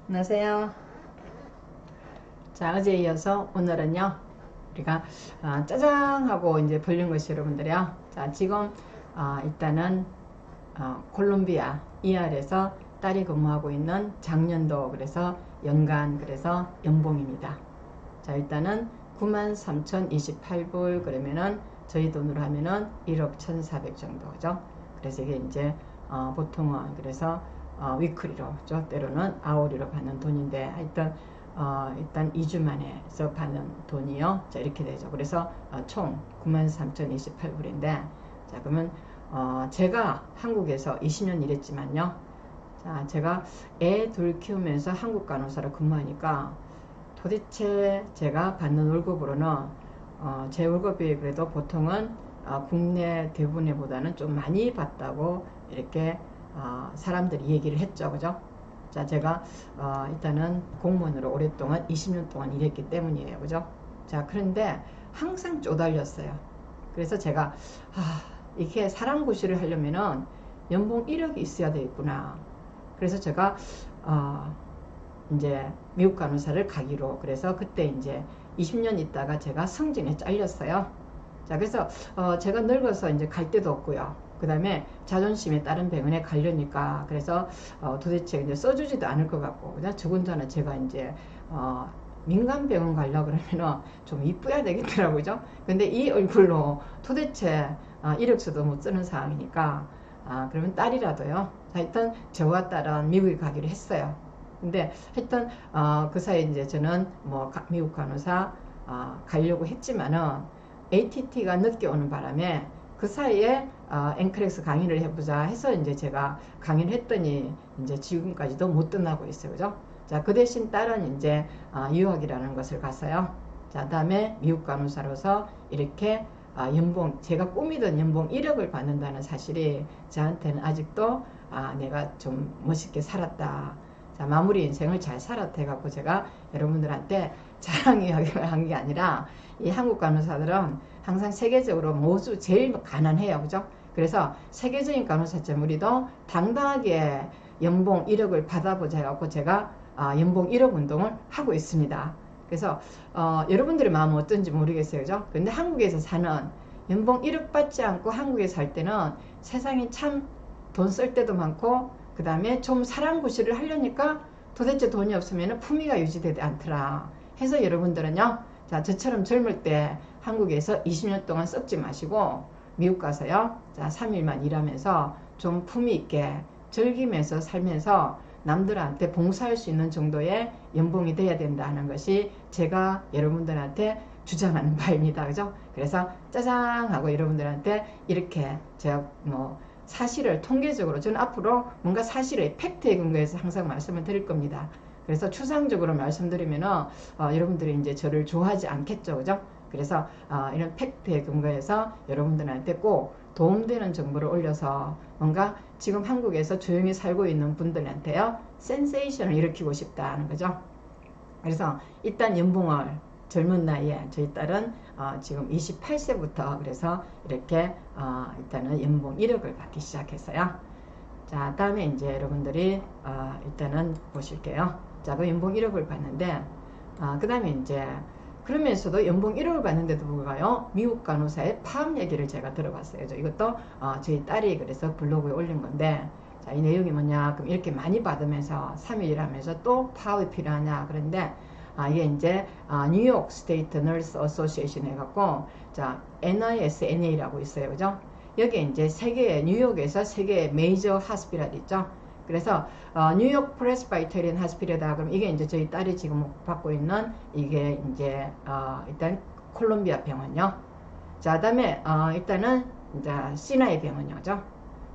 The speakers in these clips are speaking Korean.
안녕하세요. 자, 어제에 이어서 오늘은요, 우리가 짜장 하고 이제 불린 것이 여러분들이요. 자, 지금 일단은 콜롬비아 ER에서 딸이 근무하고 있는 작년도 그래서 연간 그래서 연봉입니다. 자, 일단은 93,028불 그러면은 저희 돈으로 하면은 1억 1,400 정도죠. 그래서 이게 이제 보통은 그래서 위클리로 때로는 아워리로 받는 돈인데 하여튼 일단 2주 만에서 받는 돈이요. 자, 이렇게 되죠. 그래서 총 93,028불인데 자, 그러면 제가 한국에서 20년 일했지만요. 자, 제가 애 둘 키우면서 한국 간호사로 근무하니까 도대체 제가 받는 월급으로는 제 월급이 그래도 보통은 국내 대부분에 보다는 좀 많이 받다고 이렇게 사람들이 얘기를 했죠. 그죠? 자, 제가 일단은 공무원으로 오랫동안 20년 동안 일했기 때문이에요. 그죠? 자, 그런데 항상 쪼달렸어요. 그래서 제가 이렇게 사람고시를 하려면은 연봉 1억이 있어야 되겠구나. 그래서 제가 이제 미국 간호사를 가기로, 그래서 그때 이제 20년 있다가 제가 승진에 잘렸어요. 자, 그래서 제가 늙어서 이제 갈 데도 없고요. 그 다음에 자존심에 다른 병원에 가려니까 그래서 도대체 이제 써주지도 않을 것 같고, 그냥 더군다나 제가 이제 민간 병원 가려고 그러면은 좀 이뻐야 되겠더라고요. 그죠? 근데 이 얼굴로 도대체 1억수도 못 쓰는 상황이니까 그러면 딸이라도요. 하여튼 저와 딸은 미국에 가기로 했어요. 근데 하여튼 그 사이에 이제 저는 뭐 미국 간호사 가려고 했지만은 ATT가 늦게 오는 바람에 그 사이에 앵크렉스 강의를 해보자 해서 이제 제가 강의를 했더니 이제 지금까지도 못 끝나고 있어요. 그죠? 자, 그 대신 딸은 이제 유학이라는 것을 갔어요. 자, 다음에 미국 간호사로서 이렇게 연봉, 제가 꾸미던 연봉 1억을 받는다는 사실이 저한테는 아직도 내가 좀 멋있게 살았다. 자, 마무리 인생을 잘 살았다 해갖고 제가 여러분들한테 자랑한 게 아니라 이 한국 간호사들은 항상 세계적으로 모두 제일 가난해요. 그죠? 그래서 세계적인 간호사점 우리도 당당하게 연봉 1억을 받아보자 해갖고 제가 연봉 1억 운동을 하고 있습니다. 그래서 여러분들의 마음은 어떤지 모르겠어요. 그죠? 근데 한국에서 사는 연봉 1억 받지 않고 한국에 살 때는 세상에 참 돈 쓸 때도 많고 그 다음에 좀 사랑구실을 하려니까 도대체 돈이 없으면 품위가 유지되지 않더라 해서 여러분들은요, 자, 저처럼 젊을 때 한국에서 20년 동안 썩지 마시고 미국 가서요, 자, 3일만 일하면서 좀 품위 있게 즐기면서 살면서 남들한테 봉사할 수 있는 정도의 연봉이 돼야 된다는 것이 제가 여러분들한테 주장하는 바입니다. 그죠? 그래서 짜장 하고 여러분들한테 이렇게 제가 뭐 사실을 통계적으로 저는 앞으로 뭔가 사실의 팩트에 근거해서 항상 말씀을 드릴 겁니다. 그래서 추상적으로 말씀드리면은 여러분들이 이제 저를 좋아하지 않겠죠. 그죠? 그래서 이런 팩트에 근거해서 여러분들한테 꼭 도움되는 정보를 올려서 뭔가 지금 한국에서 조용히 살고 있는 분들한테요, 센세이션을 일으키고 싶다는 거죠. 그래서 일단 연봉을 젊은 나이에 저희 딸은 지금 28세부터 그래서 이렇게 일단은 연봉 1억을 받기 시작했어요. 자, 다음에 이제 여러분들이 일단은 보실게요. 자, 그 연봉 1억을 받는데 그 다음에 이제 그러면서도 연봉 1억을 받는데도 불구하고 미국 간호사의 파업 얘기를 제가 들어봤어요. 이것도 저희 딸이 그래서 블로그에 올린 건데, 자, 이 내용이 뭐냐, 그럼 이렇게 많이 받으면서 3일 일하면서 또 파업이 필요하냐. 그런데 이게 이제 뉴욕 스테이트 널스 어소시에이션 해갖고, 자, NISNA라고 있어요. 그죠? 여기 이제 세계, 뉴욕에서 세계 메이저 하스피탈 있죠? 그래서 뉴욕 프레스바이터리안 하스피탈이다. 그럼 이게 이제 저희 딸이 지금 받고 있는 이게 이제 일단 콜롬비아 병원요. 자, 그다음에 일단은 이제 시나이 병원이죠.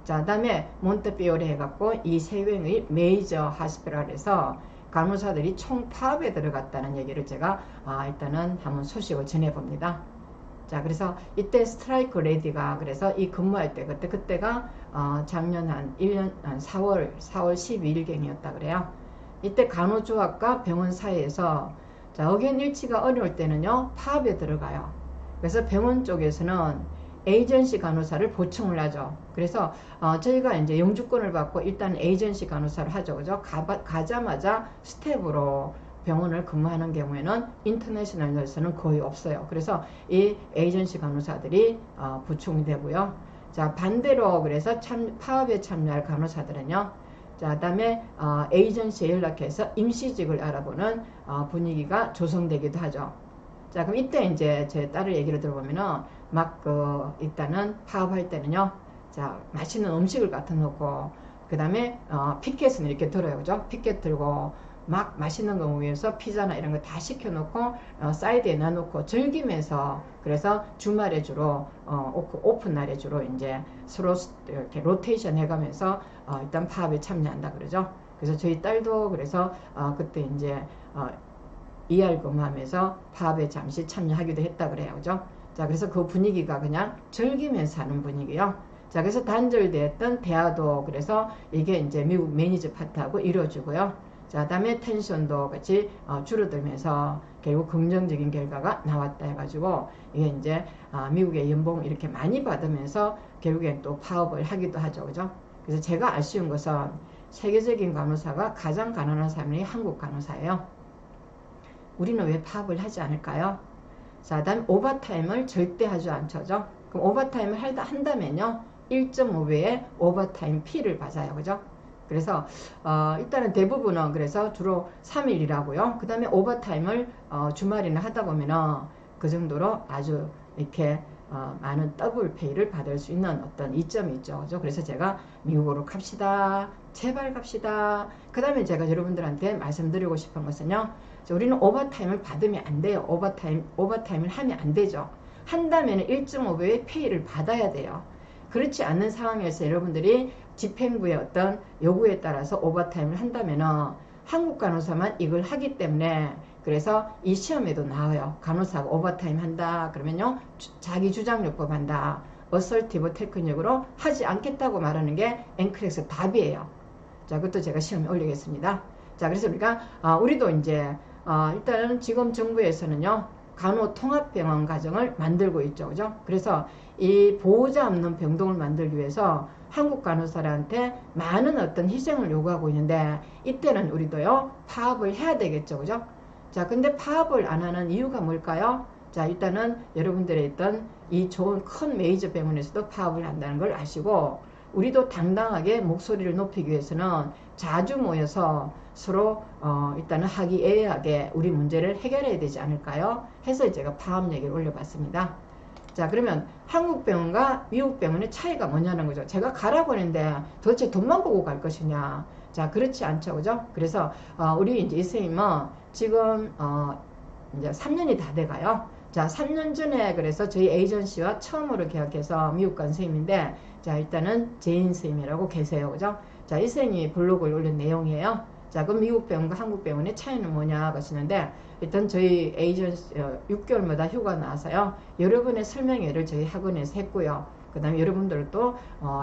자, 그다음에 몬테피오레 해갖고 이 세 병의 메이저 하스피탈에서 간호사들이 총 파업에 들어갔다는 얘기를 제가 일단은 한번 소식을 전해봅니다. 자, 그래서 이때 스트라이크 레디가 그래서 이 근무할 때 그때가 작년 한 1년 한 4월 12일경이었다 그래요. 이때 간호조합과 병원 사이에서 자, 의견 일치가 어려울 때는요, 파업에 들어가요. 그래서 병원 쪽에서는 에이전시 간호사를 보충을 하죠. 그래서 저희가 이제 영주권을 받고 일단 에이전시 간호사를 하죠. 그죠? 가자마자 스텝으로 병원을 근무하는 경우에는 인터내셔널 너스는 거의 없어요. 그래서 이 에이전시 간호사들이 보충이 되고요. 자, 반대로 그래서 파업에 참여할 간호사들은요. 자, 그다음에 에이전시에 연락해서 임시직을 알아보는 분위기가 조성되기도 하죠. 자, 그럼 이때 이제 제 딸의 얘기를 들어보면은 일단은 파업할 때는요. 자, 맛있는 음식을 갖다 놓고 그 다음에 피켓은 이렇게 들어요. 그죠? 피켓 들고 막 맛있는 거 위해서 피자나 이런 거 다 시켜놓고 사이드에 놔놓고 즐기면서 그래서 주말에 주로 오픈 날에 주로 이제 서로 이렇게 로테이션 해가면서 일단 파업에 참여한다 그러죠. 그래서 저희 딸도 그래서 그때 이제 ER 근무하면서 파업에 잠시 참여하기도 했다 그래요. 그죠? 자, 그래서 그 분위기가 그냥 즐기면서 하는 분위기요. 자, 그래서 단절되었던 대화도 그래서 이게 이제 미국 매니저 파트하고 이루어지고요. 자, 다음에 텐션도 같이 줄어들면서 결국 긍정적인 결과가 나왔다 해가지고 이게 이제 미국의 연봉 이렇게 많이 받으면서 결국엔 또 파업을 하기도 하죠. 그죠? 그래서 제가 아쉬운 것은 세계적인 간호사가 가장 가난한 사람이 한국 간호사예요. 우리는 왜 파업을 하지 않을까요? 자, 다음 오버타임을 절대 하지 않죠. 그럼 오버타임을 한다면요. 1.5배의 오버타임 피를 받아요. 그죠? 그래서 일단은 대부분은 그래서 주로 3일 일하고요. 그 다음에 오버타임을 주말이나 하다 보면은 그 정도로 아주 이렇게 많은 더블 페이를 받을 수 있는 어떤 이점이 있죠. 그죠? 그래서 제가 미국으로 갑시다. 제발 갑시다. 그 다음에 제가 여러분들한테 말씀드리고 싶은 것은요. 우리는 오버타임을 받으면 안 돼요. 오버타임을 하면 안 되죠. 한다면 1.5배의 페이를 받아야 돼요. 그렇지 않는 상황에서 여러분들이 집행부의 어떤 요구에 따라서 오버타임을 한다면 한국 간호사만 이걸 하기 때문에 그래서 이 시험에도 나와요. 간호사가 오버타임 한다 그러면요. 자기 주장요법 한다. 어설티브 테크닉으로 하지 않겠다고 말하는 게 NCLEX 답이에요. 자, 그것도 제가 시험에 올리겠습니다. 자, 그래서 우리도 이제 일단은 지금 정부에서는요. 간호통합병원 과정을 만들고 있죠. 그죠? 그래서 이 보호자 없는 병동을 만들기 위해서 한국 간호사들한테 많은 어떤 희생을 요구하고 있는데 이때는 우리도요. 파업을 해야 되겠죠. 그죠? 자, 근데 파업을 안 하는 이유가 뭘까요? 자, 일단은 여러분들의 있던 이 좋은 큰 메이저 병원에서도 파업을 한다는 걸 아시고 우리도 당당하게 목소리를 높이기 위해서는 자주 모여서 서로 일단은 화기애애하게 우리 문제를 해결해야 되지 않을까요? 해서 제가 파업 얘기를 올려봤습니다. 자, 그러면 한국 병원과 미국 병원의 차이가 뭐냐는 거죠. 제가 가라고 하는데 도대체 돈만 보고 갈 것이냐. 자, 그렇지 않죠. 그죠? 그래서 우리 이제 이 선생님은 지금 이제 3년이 다 돼가요. 자, 3년 전에 그래서 저희 에이전시와 처음으로 계약해서 미국 간 선생님인데 자, 일단은 제인 선생님이라고 계세요. 그죠? 자, 이 선생님이 블로그를 올린 내용이에요. 자, 그럼 미국 병원과 한국 병원의 차이는 뭐냐 하시는데 일단 저희 에이전시 6개월마다 휴가 나와서요. 여러분의 설명회를 저희 학원에서 했고요. 그 다음에 여러분들도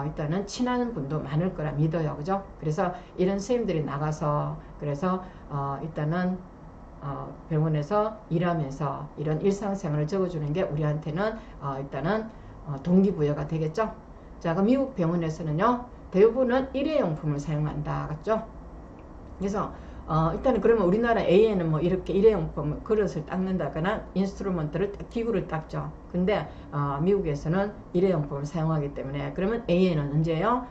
일단은 친한 분도 많을 거라 믿어요. 그죠? 그래서 이런 선생님들이 나가서 그래서 일단은 병원에서 일하면서 이런 일상생활을 적어주는 게 우리한테는 일단은 동기부여가 되겠죠. 자, 그럼 미국 병원에서는요. 대부분은 일회용품을 사용한다. 같죠? 그래서 일단은 그러면 우리나라 A에는 뭐 이렇게 일회용품 그릇을 닦는다거나 인스트루먼트를 기구를 닦죠. 근데 미국에서는 일회용품을 사용하기 때문에 그러면 A에는 언제요?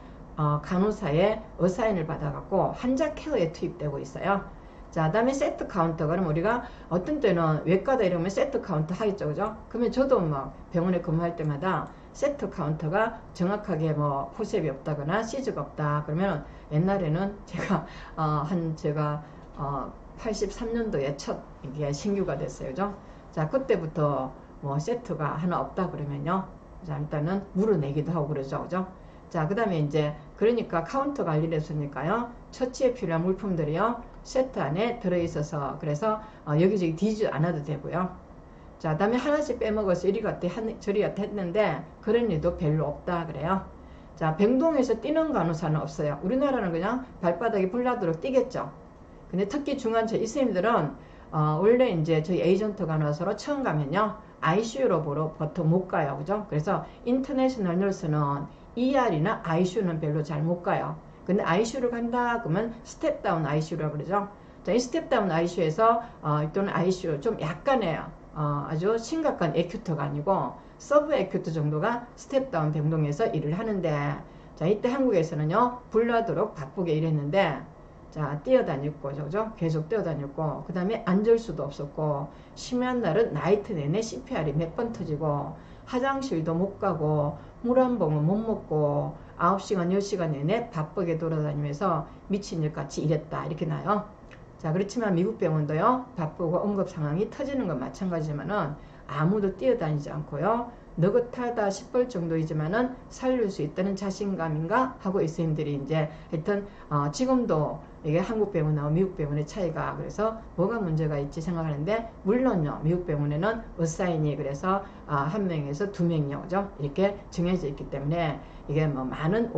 간호사의 어사인을 받아갖고 환자 케어에 투입되고 있어요. 자, 다음에 세트 카운터. 그럼 우리가 어떤 때는 외과다 이러면 세트 카운터 하겠죠. 그죠? 그러면 저도 막 병원에 근무할 때마다 세트 카운터가 정확하게 뭐 포셉이 없다거나 시즈가 없다. 그러면 옛날에는 제가, 제가 83년도에 첫 이게 신규가 됐어요. 그죠? 자, 그때부터 뭐 세트가 하나 없다 그러면요. 자, 일단은 물어내기도 하고 그러죠. 그죠? 자, 그 다음에 이제 그러니까 카운터 관리를 했으니까요. 처치에 필요한 물품들이요. 세트 안에 들어있어서 그래서 여기저기 뒤지 않아도 되고요. 자, 다음에 하나씩 빼먹어서 이리 갔다 저리 갔다 했는데 그런 일도 별로 없다 그래요. 자, 병동에서 뛰는 간호사는 없어요. 우리나라는 그냥 발바닥이 불나도록 뛰겠죠. 근데 특히 중요한 저희 선생님들은 원래 이제 저희 에이전트 간호사로 처음 가면요. ICU로 보통 못 가요. 그죠? 그래서 인터내셔널 너스는 ER이나 ICU는 별로 잘 못 가요. 근데 ICU를 간다 그러면 스텝 다운 ICU라고 그러죠. 자, 이 스텝 다운 ICU에서 또는 ICU 좀 약간의 아주 심각한 에큐트가 아니고 서브 에큐트 정도가 스텝 다운 병동에서 일을 하는데, 자, 이때 한국에서는요 불나도록 바쁘게 일했는데, 자, 뛰어다녔고, 그죠? 계속 뛰어다녔고, 그 다음에 앉을 수도 없었고, 심한 날은 나이트 내내 CPR이 몇 번 터지고, 화장실도 못 가고, 물 한 봉은 못 먹고, 9시간, 10시간 내내 바쁘게 돌아다니면서 미친 일 같이 일했다. 이렇게 나요. 자, 그렇지만 미국 병원도요, 바쁘고 응급 상황이 터지는 건 마찬가지지만은 아무도 뛰어다니지 않고요, 느긋하다 싶을 정도이지만은 살릴 수 있다는 자신감인가 하고 의사님들이 이제 하여튼 지금도 이게 한국 병원하고 미국 병원의 차이가, 그래서 뭐가 문제가 있지 생각하는데, 물론요 미국 병원에는 의사인이 그래서 한 명에서 두 명이요, 그죠? 이렇게 정해져 있기 때문에 이게 뭐 많은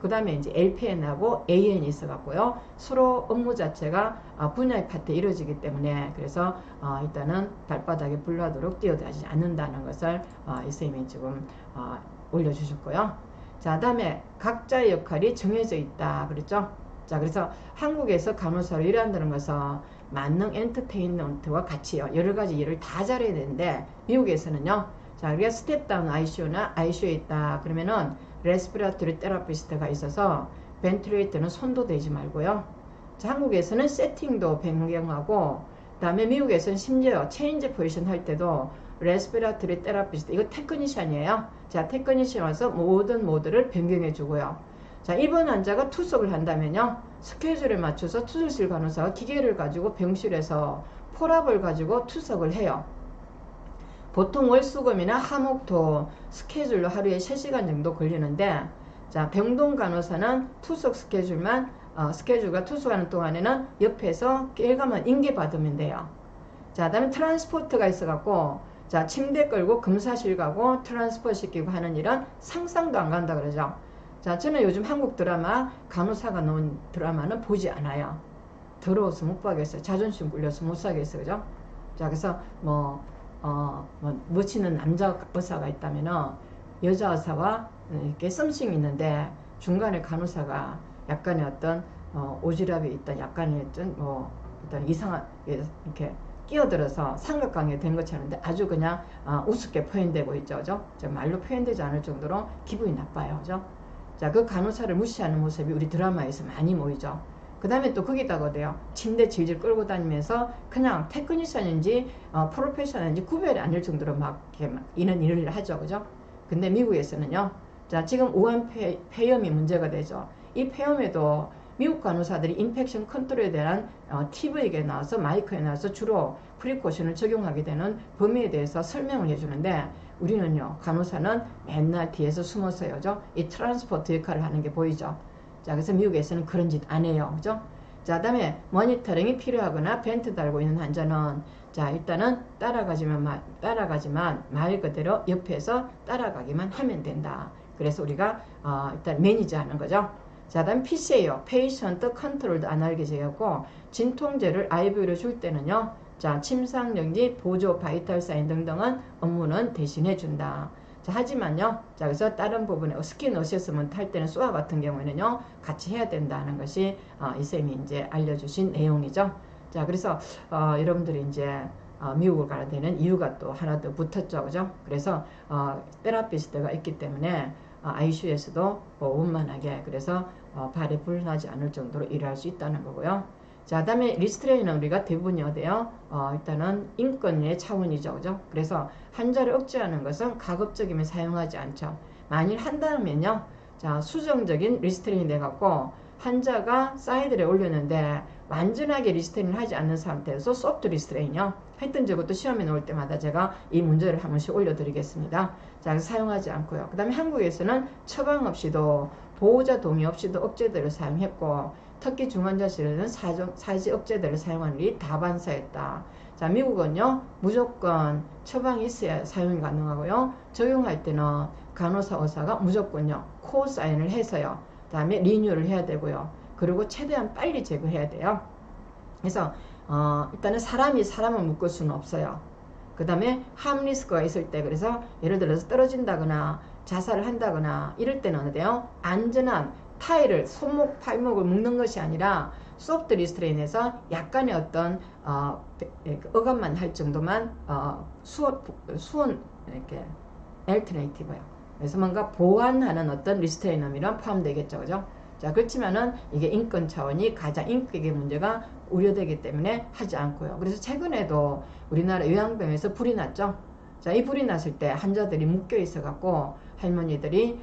그 다음에 이제 LPN하고 AN이 있어갖고요 서로 업무 자체가 분야의 파트에 이루어지기 때문에, 그래서 일단은 발바닥에 불나도록 뛰어다니지 않는다는 것을 이 선생님이 지금 올려주셨고요. 자, 다음에 각자의 역할이 정해져 있다 그랬죠. 자, 그래서 한국에서 간호사로 일한다는 것은 만능 엔터테인먼트와 같이요 여러 가지 일을 다 잘해야 되는데, 미국에서는요, 자, 우리가 스텝 다운 ICU나 ICU에 있다 그러면은 레스피라토리 테라피스트가 있어서 벤틸레이터는 손도 대지 말고요. 자, 한국에서는 세팅도 변경하고, 그 다음에 미국에서는 심지어 체인지 포지션 할 때도 레스피라토리 테라피스트, 이거 테크니션이에요. 자, 테크니션 와서 모든 모드를 변경해 주고요. 자, 입원 환자가 투석을 한다면요, 스케줄에 맞춰서 투석실 간호사가 기계를 가지고 병실에서 폴압을 가지고 투석을 해요. 보통 월수금이나 화목토 스케줄로 하루에 3시간 정도 걸리는데, 자, 병동 간호사는 투석 스케줄만 스케줄과 투석하는 동안에는 옆에서 일감만 인계 받으면 돼요. 자, 그 다음에 트랜스포트가 있어갖고, 자, 침대 끌고 검사실 가고 트랜스포트 시키고 하는 일은 상상도 안 간다 그러죠. 자, 저는 요즘 한국 드라마 간호사가 나온 드라마는 보지 않아요. 더러워서 못 보겠어요. 자존심 굴려서 못 사겠어요. 그죠? 자, 그래서 멋지는 남자 의사가 있다면은 여자 의사와 이렇게 썸씽이 있는데 중간에 간호사가 약간의 어떤 오지랖이 있던 약간의 어떤 어떤 이상한 이렇게 끼어들어서 삼각관계 된 것처럼 하는데 아주 그냥 우습게 표현되고 있죠. 그죠? 말로 표현되지 않을 정도로 기분이 나빠요. 그죠? 자, 그 간호사를 무시하는 모습이 우리 드라마에서 많이 보이죠. 그 다음에 또 거기다가 어때요? 침대 질질 끌고 다니면서 그냥 테크니션인지 프로페셔널인지 구별이 안 될 정도로 막 이렇게 이런 일을 하죠. 그죠? 근데 미국에서는요, 자, 지금 우한 폐염이 문제가 되죠. 이 폐염에도 미국 간호사들이 인펙션 컨트롤에 대한 TV에 나와서 마이크에 나와서 주로 프리코션을 적용하게 되는 범위에 대해서 설명을 해주는데, 우리는요, 간호사는 맨날 뒤에서 숨어서요, 이 트랜스포트 역할을 하는 게 보이죠. 자, 그래서 미국에서는 그런 짓 안 해요. 그죠? 자, 그 다음에 모니터링이 필요하거나 벤트 달고 있는 환자는, 자, 일단은 따라가지만 말 그대로 옆에서 따라가기만 하면 된다. 그래서 우리가 일단 매니저 하는 거죠. 자, 다음 PC예요. Patient Controlled Analgesia 고, 진통제를 IV로 줄 때는요, 자, 침상정지, 보조, 바이탈 사인 등등은 업무는 대신해 준다. 자, 하지만요, 자, 그래서 다른 부분에 스킨 어세스먼트 할 때는 쏘아 같은 경우에는요, 같이 해야 된다는 것이 이 쌤이 이제 알려주신 내용이죠. 자, 그래서 여러분들이 이제 미국을 가야 되는 이유가 또 하나 더 붙었죠. 그죠? 그래서 테라피스트가 있기 때문에 ICU에서도 원만하게, 그래서 발에 불 나지 않을 정도로 일할 수 있다는 거고요. 자, 다음에 리스트레인은 우리가 대부분이 어때요? 일단은 인권의 차원이죠. 그죠? 그래서 환자를 억제하는 것은 가급적이면 사용하지 않죠. 만일 한다면요, 자, 수정적인 리스트레인이 돼갖고 환자가 사이드에 올렸는데 완전하게 리스트레인을 하지 않는 상태에서 소프트 리스트레인이요. 하여튼 저것도 시험에 나올 때마다 제가 이 문제를 한 번씩 올려드리겠습니다. 자, 사용하지 않고요. 그 다음에 한국에서는 처방 없이도 보호자 동의 없이도 억제들을 사용했고, 특히 중환자실에는 사지 억제들을 사용하는 일이 다반사였다. 자, 미국은요, 무조건 처방이 있어야 사용이 가능하고요. 적용할 때는 간호사 의사가 무조건요, 코사인을 해서요. 그 다음에 리뉴를 해야 되고요. 그리고 최대한 빨리 제거해야 돼요. 그래서 일단은 사람이 사람을 묶을 수는 없어요. 그 다음에 함 리스크가 있을 때, 그래서 예를 들어서 떨어진다거나 자살을 한다거나 이럴 때는 어때요? 안전한 타일을 손목 팔목을 묶는 것이 아니라 소프트 리스트레인에서 약간의 어떤 어감만 할 정도만 수원 이렇게 엘터네이티브예요. 그래서 뭔가 보완하는 어떤 리스트레이너미랑 포함되겠죠, 그죠? 자, 그렇지만은 이게 인권 차원이 가장 인격의 문제가 우려되기 때문에 하지 않고요. 그래서 최근에도 우리나라 요양병에서 불이 났죠. 자, 이 불이 났을 때 환자들이 묶여 있어 갖고 할머니들이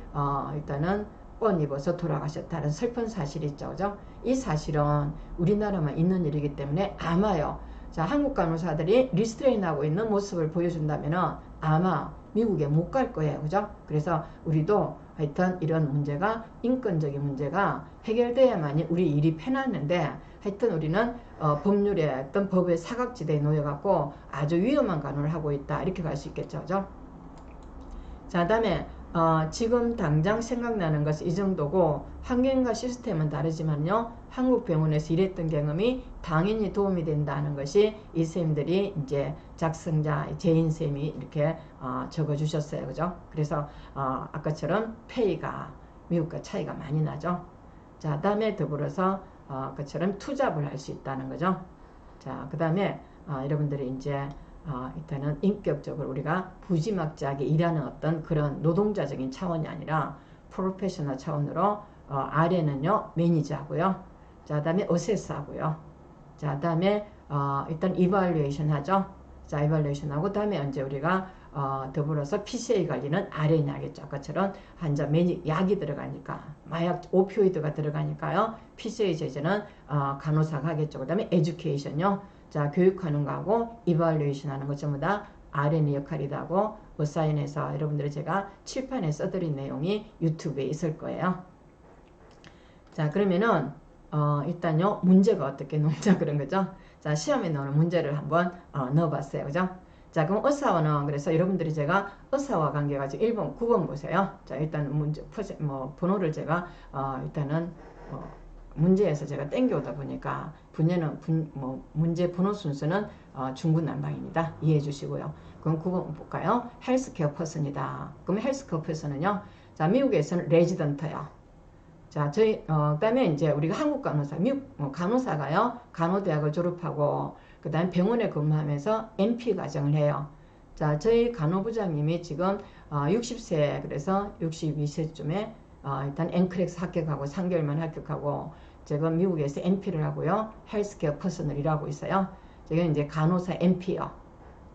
일단은 뻔 입어서 돌아가셨다는 슬픈 사실이 있죠, 그죠? 이 사실은 우리나라만 있는 일이기 때문에 아마요. 자, 한국 간호사들이 리스트레인하고 있는 모습을 보여준다면은 아마 미국에 못 갈 거예요, 그죠? 그래서 우리도 하여튼 이런 문제가 인권적인 문제가 해결돼야만이 우리 일이 편하는데 하여튼 우리는 법률의 어떤 법의 사각지대에 놓여갖고 아주 위험한 간호를 하고 있다 이렇게 갈 수 있겠죠, 그죠? 자, 다음에 지금 당장 생각나는 것은 이 정도고 환경과 시스템은 다르지만요. 한국 병원에서 일했던 경험이 당연히 도움이 된다는 것이 이 선생님들이 이제 작성자 제인 쌤이 이렇게 적어주셨어요. 그죠? 그래서 아까처럼 페이가 미국과 차이가 많이 나죠. 자, 다음에 더불어서 아까처럼 투잡을 할 수 있다는 거죠. 자, 그 다음에 여러분들이 이제 일단은 인격적으로 우리가 부지막지하게 일하는 어떤 그런 노동자적인 차원이 아니라 프로페셔널 차원으로 아래는요 매니저하고요. 자, 다음에 어세스하고요. 자, 다음에 일단 이발루에이션 하죠. 자, 이발루에이션 하고 다음에 이제 우리가 더불어서 PCA 관리는 아래에 하겠죠. 아까처럼 환자 약이 들어가니까 마약 오피오이드가 들어가니까요. PCA 제재는 간호사가 하겠죠. 그 다음에 에듀케이션요. 자, 교육하는 거하고 이발루에이션 하는 거 전부 다 RN의 역할이라고 어사인에서 여러분들이 제가 칠판에 써드린 내용이 유튜브에 있을 거예요. 자, 그러면은 일단요 문제가 어떻게 나오자 그런 거죠. 자, 시험에 나오는 문제를 한번 넣어봤어요, 그죠? 자, 그럼 의사와는 그래서 여러분들이 제가 의사와 관계가지고 1번, 9번 보세요. 자, 일단 문제 번호를 제가 일단은 문제에서 제가 땡겨오다 보니까 분야는 문제 번호 순서는 중구난방입니다. 이해해 주시고요. 그럼 9번 볼까요? 헬스케어 퍼슨이다. 그럼 헬스케어 퍼슨은요. 자, 미국에서는 레지던트요. 자, 저희 그다음에 이제 우리가 한국 간호사, 미국 간호사가요. 간호대학을 졸업하고 그다음 병원에 근무하면서 MP 과정을 해요. 자, 저희 간호부장님이 지금 60세 그래서 62세쯤에 일단 앵크렉스 합격하고 3개월만 합격하고 지금 미국에서 MP를 하고요. 헬스케어 퍼슨을 일하고 있어요. 지금 이제 간호사 MP요.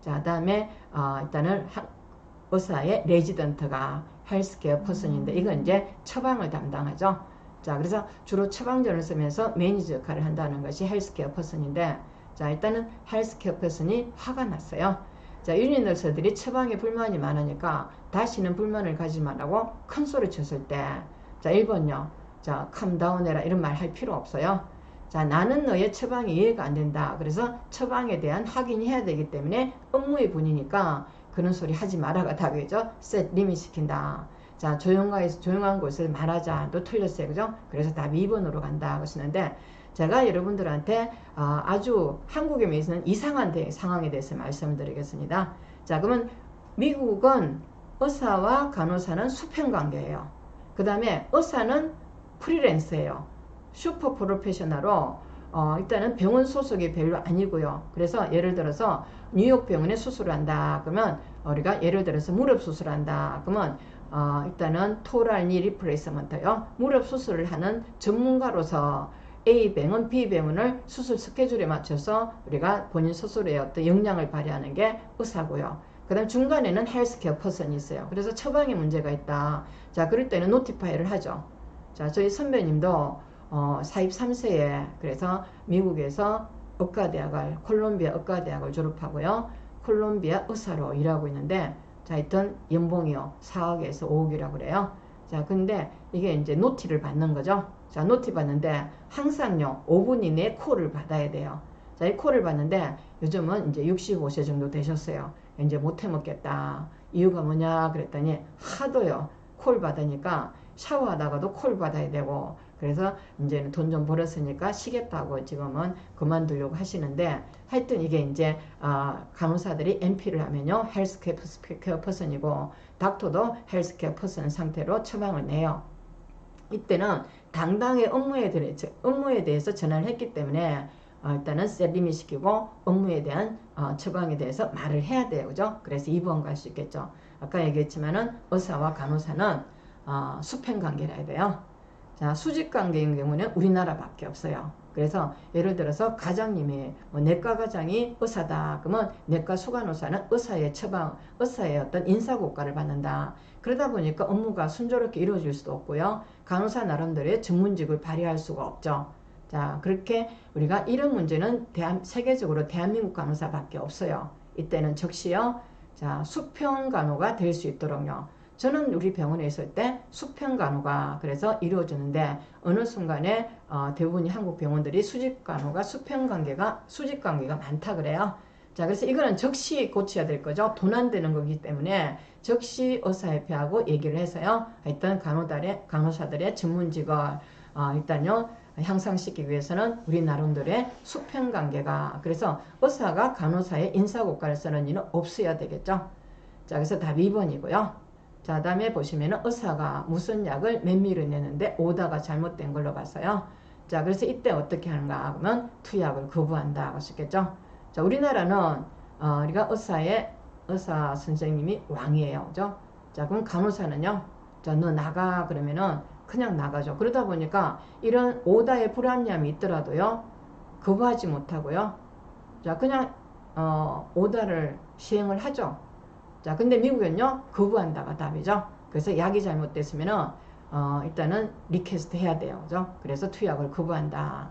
자, 다음에 일단은 의사의 레지던트가 헬스케어 퍼슨인데 이건 이제 처방을 담당하죠. 자, 그래서 주로 처방전을 쓰면서 매니저 역할을 한다는 것이 헬스케어 퍼슨인데 자, 일단은 헬스케어 퍼슨이 화가 났어요. 자, 유닛 너스들이 처방에 불만이 많으니까 다시는 불만을 가지 말라고 큰 소리 쳤을 때 자, 1번요. 자, 캄다운 해라 이런 말 할 필요 없어요. 자, 나는 너의 처방이 이해가 안 된다. 그래서 처방에 대한 확인이 해야 되기 때문에 업무의 분이니까 그런 소리 하지 말아가 답이죠. 셋 리밋 시킨다. 자, 조용한 곳을 말하자도 틀렸어요. 그죠? 그래서 답이 2번으로 간다. 그러시는데 제가 여러분들한테 아주 한국에 있는 이상한 상황에 대해서 말씀을 드리겠습니다. 자, 그러면 미국은 의사와 간호사는 수평관계예요. 그 다음에 의사는 프리랜서예요. 슈퍼 프로페셔널로 일단은 병원 소속이 별로 아니고요. 그래서 예를 들어서 뉴욕 병원에 수술을 한다. 그러면 우리가 예를 들어서 무릎 수술을 한다. 그러면 일단은 토랄 니 리플레이스먼트요. 무릎 수술을 하는 전문가로서 A병원, B병원을 수술 스케줄에 맞춰서 우리가 본인 수술에 어떤 역량을 발휘하는 게 의사고요. 그 다음 중간에는 헬스케어 퍼슨이 있어요. 그래서 처방에 문제가 있다. 자, 그럴 때는 노티파이를 하죠. 자, 저희 선배님도 43세에 그래서 미국에서 콜롬비아 의과대학을 졸업하고요. 콜롬비아 의사로 일하고 있는데 자, 하여튼 연봉이요. 4억에서 5억이라고 그래요. 자, 근데 이게 이제 노티를 받는 거죠. 자, 노티 받는데 항상요. 5분 이내에 콜을 받아야 돼요. 자, 이 콜을 받는데 요즘은 이제 65세 정도 되셨어요. 이제 못 해먹겠다. 이유가 뭐냐 그랬더니 하도요. 콜 받으니까 샤워하다가도 콜 받아야 되고 그래서 이제는 돈 좀 벌었으니까 쉬겠다고 지금은 그만두려고 하시는데, 하여튼 이게 이제 간호사들이 NP를 하면요 헬스케어 퍼슨이고 닥터도 헬스케어 퍼슨 상태로 처방을 내요. 이때는 당당히 업무에 대해서 전화를 했기 때문에 일단은 셀림이 시키고 업무에 대한 처방에 대해서 말을 해야 돼요. 그죠? 그래서 2번 갈 수 있겠죠. 아까 얘기했지만은 의사와 간호사는 수평관계라 해야 돼요. 자, 수직관계인 경우는 우리나라밖에 없어요. 그래서 예를 들어서 과장님이 내과 과장이 의사다. 그러면 내과 수간호사는 의사의 처방, 의사의 어떤 인사고과를 받는다. 그러다 보니까 업무가 순조롭게 이루어질 수도 없고요. 간호사 나름대로의 전문직을 발휘할 수가 없죠. 자, 그렇게 우리가 이런 문제는 세계적으로 대한민국 간호사밖에 없어요. 이때는 즉시요. 자, 수평간호가 될 수 있도록요. 저는 우리 병원에 있을 때 수평간호가 그래서 이루어지는데 어느 순간에 대부분이 한국 병원들이 수직간호가 수직관계가 많다 그래요. 자, 그래서 이거는 즉시 고쳐야 될 거죠. 돈 안 되는 거기 때문에 즉시 의사협회하고 얘기를 해서요. 일단 간호사들의 전문직을 일단요 향상시키기 위해서는 우리 나름대로의 수평관계가, 그래서 의사가 간호사의 인사고과를 쓰는 일은 없어야 되겠죠. 자, 그래서 답 2번이고요. 자, 다음에 보시면은 의사가 무슨 약을 면밀히 내는데 오다가 잘못된 걸로 봤어요. 자, 그래서 이때 어떻게 하는가 하면 투약을 거부한다 하고 싶겠죠. 자, 우리나라는 우리가 의사 선생님이 왕이에요. 그죠? 자, 그럼 간호사는요. 자, 너 나가 그러면은 그냥 나가죠. 그러다 보니까 이런 오다의 불합리함이 있더라도요. 거부하지 못하고요. 자, 그냥 오다를 시행을 하죠. 자, 근데 미국은요 거부한다가 답이죠. 그래서 약이 잘못됐으면은 일단은 리퀘스트 해야 돼요. 그죠? 그래서 투약을 거부한다.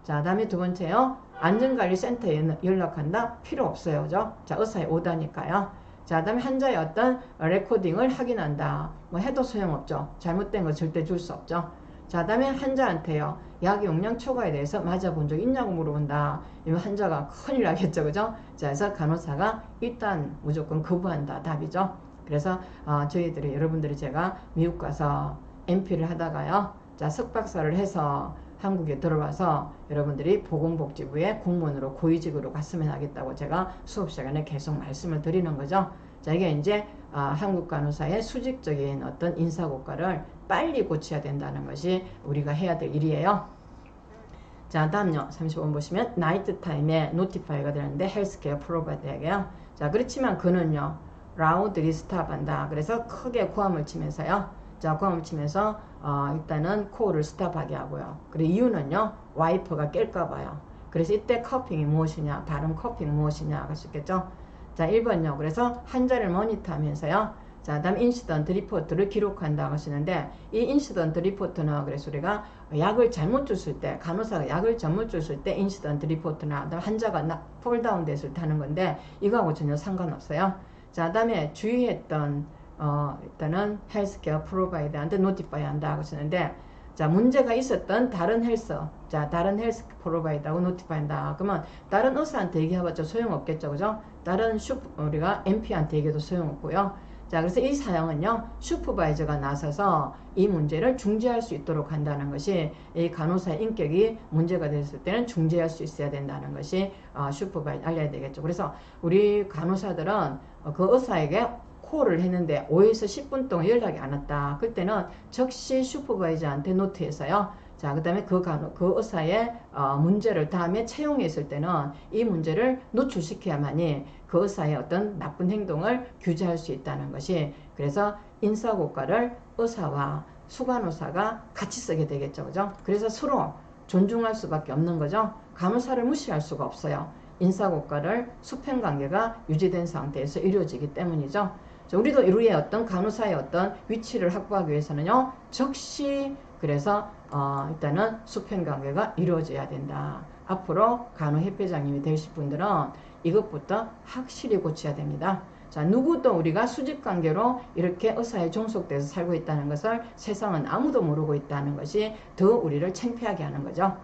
자, 다음에 두 번째요. 안전관리센터에 연락한다? 필요 없어요. 그죠? 자, 의사의 오다니까요. 자, 다음에 환자의 어떤 레코딩을 확인한다. 뭐 해도 소용없죠. 잘못된 거 절대 줄 수 없죠. 자, 다음에 환자한테요. 약 용량 초과에 대해서 맞아본 적 있냐고 물어본다. 이러면 환자가 큰일 나겠죠. 그죠? 자, 그래서 간호사가 일단 무조건 거부한다. 답이죠. 그래서 저희들이 여러분들이 제가 미국 가서 MP를 하다가요. 자, 석박사를 해서 한국에 들어와서 여러분들이 보건복지부의 공무원으로 고위직으로 갔으면 하겠다고 제가 수업 시간에 계속 말씀을 드리는 거죠. 자, 이게 이제 한국 간호사의 수직적인 어떤 인사고과를 빨리 고쳐야 된다는 것이 우리가 해야 될 일이에요. 자, 다음요. 35번 보시면 나이트 타임에 노티파이가 되는데 헬스케어 프로바이더에게요. 자, 그렇지만 그는요. 라우드리 스탑한다. 그래서 크게 고함을 치면서요. 자, 고함을 치면서 일단은 코어를 스탑하게 하고요. 그리고 이유는요. 와이퍼가 깰까봐요. 그래서 이때 커핑이 무엇이냐, 발음 커핑 무엇이냐 할 수 있겠죠. 자, 1번요. 그래서 환자를 모니터하면서요. 자, 다음 인시던트 리포트를 기록한다고 하시는데 이 인시던트 리포트는 그래서 우리가 약을 잘못 줬을 때, 간호사가 약을 잘못 줬을 때 인시던트 리포트나 환자가 폴다운 됐을 때 하는 건데 이거하고 전혀 상관없어요. 자, 다음에 주의했던 일단은 헬스케어 프로바이더한테 노티파이 한다 하시는데, 자, 문제가 있었던 다른 헬스 프로바이더하고 노티파이 한다. 그러면 다른 의사한테 얘기해봤자 소용없겠죠. 그죠? 다른 우리가 MP한테 얘기해도 소용없고요. 자, 그래서 이 사항은요, 슈퍼바이저가 나서서 이 문제를 중재할 수 있도록 한다는 것이, 이 간호사의 인격이 문제가 됐을 때는 중재할 수 있어야 된다는 것이 슈퍼바이저 알려야 되겠죠. 그래서 우리 간호사들은 그 의사에게 콜을 했는데 5에서 10분 동안 연락이 안 왔다. 그때는 즉시 슈퍼바이저한테 노트해서요. 자, 그 다음에 그 의사의 문제를 다음에 채용했을 때는 이 문제를 노출시켜야만이 그 의사의 어떤 나쁜 행동을 규제할 수 있다는 것이, 그래서 인사고과를 의사와 수간호사가 같이 쓰게 되겠죠. 그죠? 그래서 서로 존중할 수밖에 없는 거죠. 간호사를 무시할 수가 없어요. 인사고과를 수평관계가 유지된 상태에서 이루어지기 때문이죠. 자, 우리도 우리의 어떤 간호사의 어떤 위치를 확보하기 위해서는요, 즉시 그래서 일단은 수평관계가 이루어져야 된다. 앞으로 간호협회장님이 되실 분들은 이것부터 확실히 고쳐야 됩니다. 자, 누구도 우리가 수직관계로 이렇게 의사에 종속돼서 살고 있다는 것을 세상은 아무도 모르고 있다는 것이 더 우리를 창피하게 하는 거죠.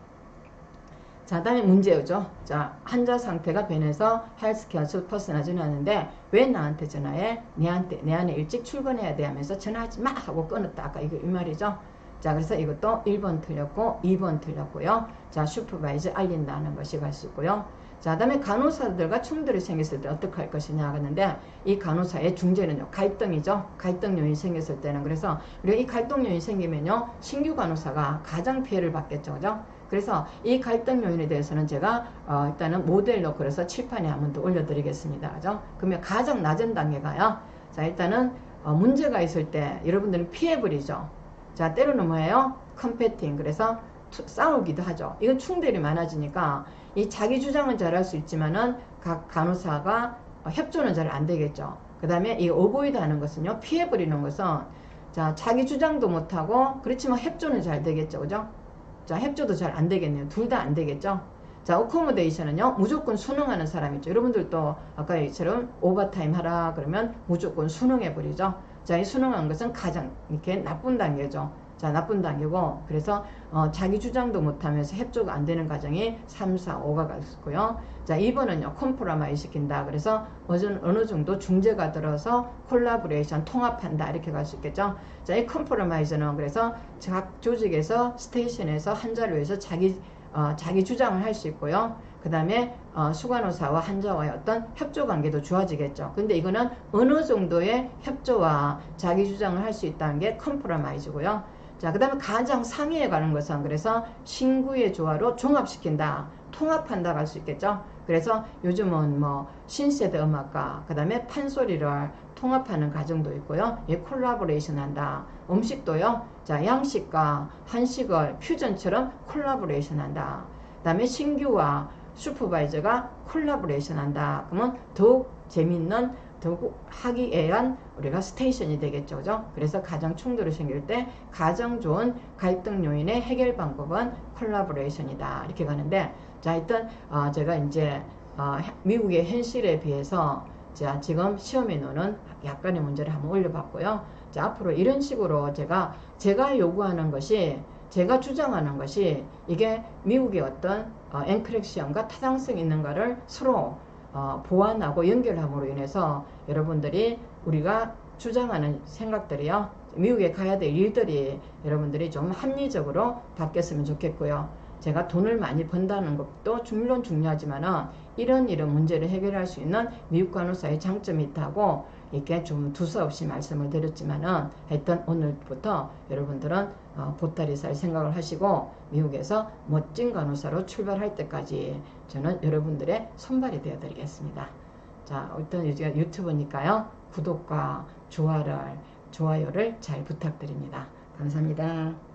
자, 다음에 문제죠. 자, 환자 상태가 변해서 헬스케어 퍼슨에 전화하는데 왜 나한테 전화해? 내 안에 일찍 출근해야 돼 하면서 전화하지 마 하고 끊었다. 아까 이 말이죠. 자, 그래서 이것도 1번 틀렸고 2번 틀렸고요. 자, 슈퍼바이저 알린다는 것이 갈 수 있고요. 자, 그 다음에 간호사들과 충돌이 생겼을 때 어떻게 할 것이냐 하는데, 이 간호사의 중재는요, 갈등이죠. 갈등 요인이 생겼을 때는. 그래서 우리가 이 갈등 요인이 생기면요, 신규 간호사가 가장 피해를 받겠죠. 그죠? 그래서 이 갈등 요인에 대해서는 제가 일단은 모델로 그래서 칠판에 한번 더 올려드리겠습니다. 그죠? 그러면 가장 낮은 단계가요. 자, 일단은 문제가 있을 때 여러분들은 피해버리죠. 자, 때로는 뭐예요? 컴패팅. 그래서 싸우기도 하죠. 이건 충돌이 많아지니까 이 자기 주장은 잘할 수 있지만은 각 간호사가 협조는 잘 안 되겠죠. 그 다음에 이 어보이드 하는 것은요, 피해버리는 것은 자, 자기 주장도 못하고 그렇지만 협조는 잘 되겠죠. 그죠? 자, 협조도 잘 안 되겠네요. 둘 다 안 되겠죠. 자, 어코모데이션은요, 무조건 순응하는 사람 있죠. 여러분들도 아까 이처럼 오버타임 하라 그러면 무조건 순응해버리죠. 자, 이 순응한 것은 가장 이렇게 나쁜 단계죠. 자, 나쁜 단계고, 그래서 자기 주장도 못하면서 협조가 안 되는 과정이 3, 4, 5가 갈 수 있고요. 자, 2번은요, 컴프로마이즈 시킨다. 그래서 어느 정도 중재가 들어서 콜라보레이션, 통합한다. 이렇게 갈 수 있겠죠. 자, 이 컴프로마이즈는 그래서 각 조직에서, 스테이션에서 환자를 위해서 자기 주장을 할 수 있고요. 그 다음에 수간호사와 환자와의 어떤 협조 관계도 좋아지겠죠. 근데 이거는 어느 정도의 협조와 자기 주장을 할 수 있다는 게 컴프로마이즈고요. 자, 그 다음에 가장 상위에 가는 것은 그래서 신구의 조화로 종합시킨다, 통합한다 갈 수 있겠죠. 그래서 요즘은 뭐 신세대 음악과 그 다음에 판소리를 통합하는 과정도 있고요. 예, 콜라보레이션 한다. 음식도요. 자, 양식과 한식을 퓨전처럼 콜라보레이션 한다. 그 다음에 신규와 슈퍼바이저가 콜라보레이션 한다. 그러면 더욱 재밌는, 더욱 하기애한 우리가 스테이션이 되겠죠. 그죠? 그래서 가정 충돌이 생길 때 가장 좋은 갈등 요인의 해결 방법은 콜라보레이션이다. 이렇게 가는데, 자, 일단 제가 이제 미국의 현실에 비해서 자, 지금 시험에 넣는 약간의 문제를 한번 올려봤고요. 자, 앞으로 이런 식으로 제가 요구하는 것이, 제가 주장하는 것이 이게 미국의 어떤 앵크렉시엄과 타당성 있는가를 서로 보완하고 연결함으로 인해서 여러분들이 우리가 주장하는 생각들이요, 미국에 가야 될 일들이 여러분들이 좀 합리적으로 바뀌었으면 좋겠고요. 제가 돈을 많이 번다는 것도 물론 중요하지만은 이런 문제를 해결할 수 있는 미국 간호사의 장점이 있다고 이렇게 좀 두서없이 말씀을 드렸지만은, 하여튼 오늘부터 여러분들은 보따리 살 생각을 하시고 미국에서 멋진 간호사로 출발할 때까지 저는 여러분들의 손발이 되어 드리겠습니다. 자, 일단 유튜브니까요, 구독과 좋아요를 잘 부탁드립니다. 감사합니다.